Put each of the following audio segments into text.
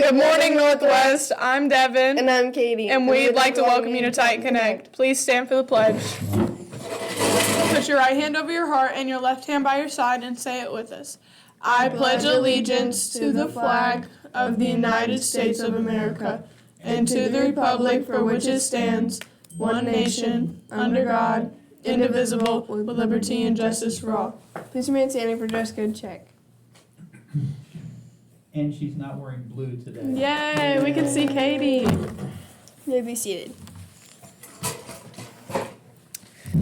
Good morning, Northwest. I'm Devin. And I'm Katie. And we'd like to welcome you to Titan Connect. Please stand for the pledge. Put your right hand over your heart and your left hand by your side and say it with us. I pledge allegiance to the flag of the United States of America and to the republic for which it stands, one nation, under God, indivisible, with liberty and justice for all. Please remain standing for dress code check. And she's not wearing blue today. Yay, we can see Katie. You may be seated.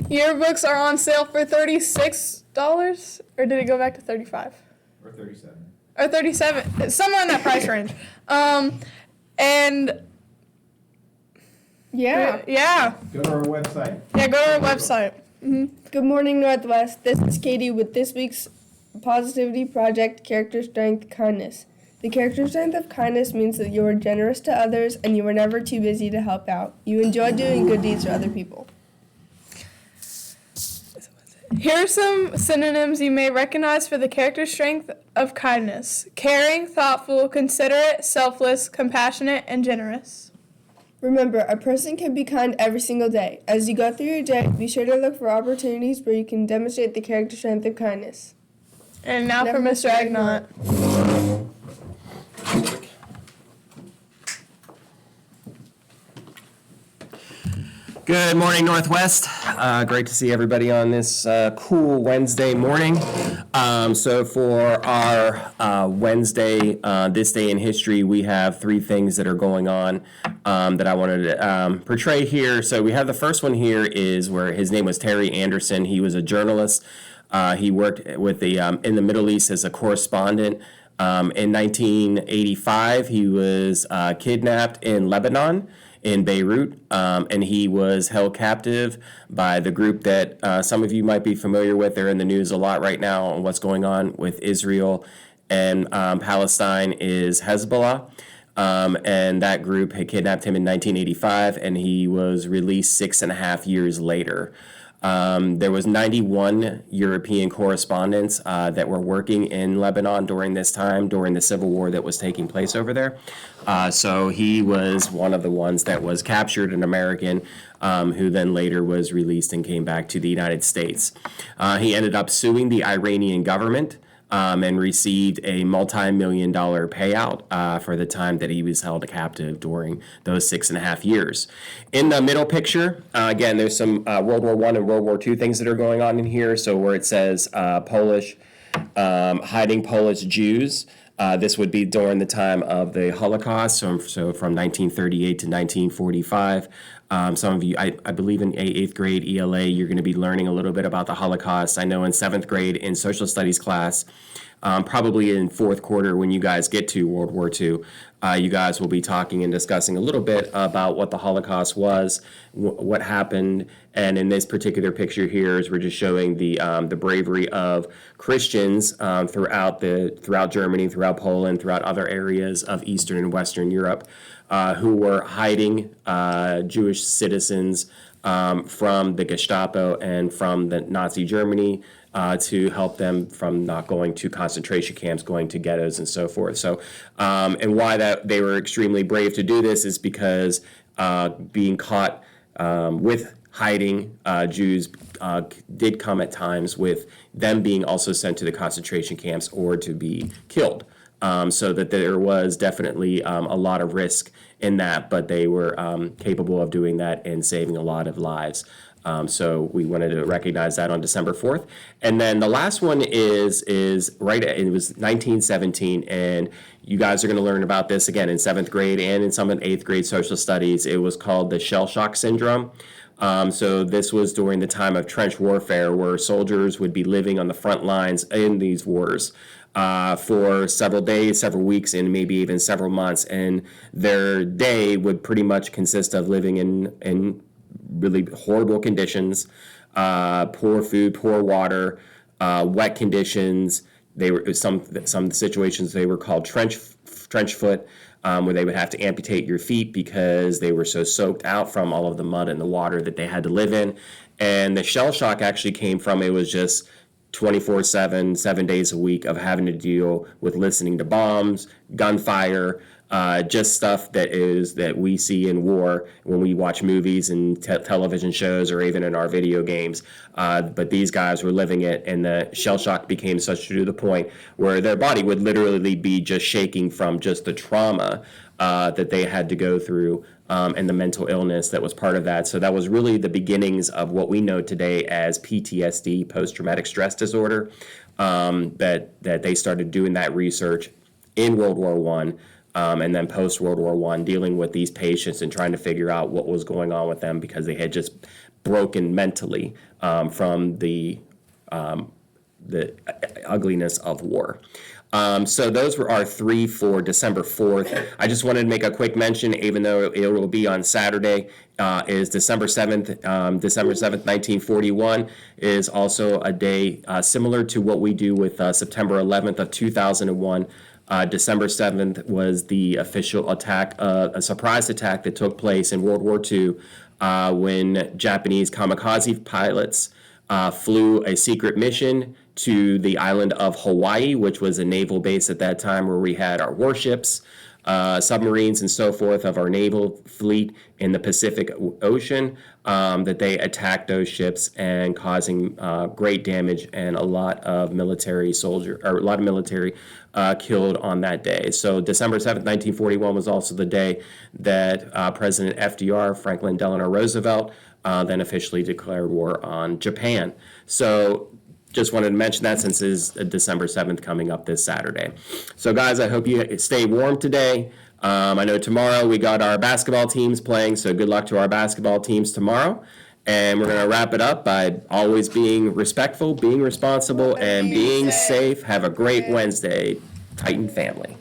Yearbooks are on sale for $36, or did it go back to $35? Or 37. Or $37, it's somewhere in that price range. And yeah. Go to our website. Yeah, go to our website. Mm-hmm. Good morning, Northwest. This is Katie with this week's Positivity Project, Character Strength, Kindness. The character strength of kindness means that you are generous to others and you are never too busy to help out. You enjoy doing good deeds for other people. Here are some synonyms you may recognize for the character strength of kindness: caring, thoughtful, considerate, selfless, compassionate, and generous. Remember, a person can be kind every single day. As you go through your day, be sure to look for opportunities where you can demonstrate the character strength of kindness. And now for Mr. Agnott. Good morning, Northwest. Great to see everybody on this cool Wednesday morning. So for our Wednesday, this day in history, we have three things that are going on that I wanted to portray here. So we have the first one here is where his name was Terry Anderson. He was a journalist. He worked with in the Middle East as a correspondent. In 1985, he was kidnapped in Lebanon, in Beirut, and he was held captive by the group that some of you might be familiar with. They're in the news a lot right now on what's going on with Israel and Palestine is Hezbollah. And that group had kidnapped him in 1985, and he was released 6.5 years later. There was 91 European correspondents that were working in Lebanon during this time, during the civil war that was taking place over there. So he was one of the ones that was captured, an American, who then later was released and came back to the United States. He ended up suing the Iranian government and received a multi-million-dollar payout for the time that he was held captive during those 6.5 years. In the middle picture, again, there's some World War I and World War II things that are going on in here. So where it says Polish, hiding Polish Jews, this would be during the time of the Holocaust, so from 1938 to 1945. Some of you, I believe in 8th grade ELA, you're going to be learning a little bit about the Holocaust. I know in 7th grade in social studies class, probably in 4th quarter when you guys get to World War II, you guys will be talking and discussing a little bit about what the Holocaust was, what happened, and in this particular picture here is we're just showing the bravery of Christians throughout Germany, throughout Poland, throughout other areas of Eastern and Western Europe, who were hiding Jewish citizens from the Gestapo and from the Nazi Germany to help them from not going to concentration camps, going to ghettos and so forth. So, and why that they were extremely brave to do this is because being caught with hiding Jews did come at times with them being also sent to the concentration camps or to be killed. So that there was definitely a lot of risk in that, but they were capable of doing that and saving a lot of lives. So we wanted to recognize that on December 4th. And then the last one is right, it was 1917, and you guys are going to learn about this again in 7th grade and in some in 8th grade social studies. It was called the shell shock syndrome. So this was during the time of trench warfare where soldiers would be living on the front lines in these wars for several days, several weeks, and maybe even several months. And their day would pretty much consist of living in really horrible conditions, poor food, poor water, wet conditions. They were some situations they were called trench foot, where they would have to amputate your feet because they were so soaked out from all of the mud and the water that they had to live in. And the shell shock actually came from, it was just 24/7, 7 days a week of having to deal with listening to bombs, gunfire, just stuff that we see in war when we watch movies and television shows or even in our video games. But these guys were living it, and the shell shock became such to the point where their body would literally be just shaking from just the trauma that they had to go through, and the mental illness that was part of that. So that was really the beginnings of what we know today as PTSD, post-traumatic stress disorder, that they started doing that research in World War I. And then post World War I, dealing with these patients and trying to figure out what was going on with them because they had just broken mentally from the ugliness of war. So those were our three for December 4th. I just wanted to make a quick mention, even though it will be on Saturday, is December 7th. December 7th, 1941 is also a day similar to what we do with September 11th of 2001. December 7th was the official attack, a surprise attack that took place in World War II when Japanese kamikaze pilots flew a secret mission to the island of Hawaii, which was a naval base at that time where we had our warships, submarines, and so forth of our naval fleet in the Pacific Ocean, that they attacked those ships and causing great damage and a lot of military killed on that day. So December 7th, 1941 was also the day that President FDR, Franklin Delano Roosevelt, then officially declared war on Japan. So just wanted to mention that since it is December 7th coming up this Saturday. So guys, I hope you stay warm today. I know tomorrow we got our basketball teams playing, so good luck to our basketball teams tomorrow. And we're going to wrap it up by always being respectful, being responsible, and being safe. Have a great Wednesday, Titan family.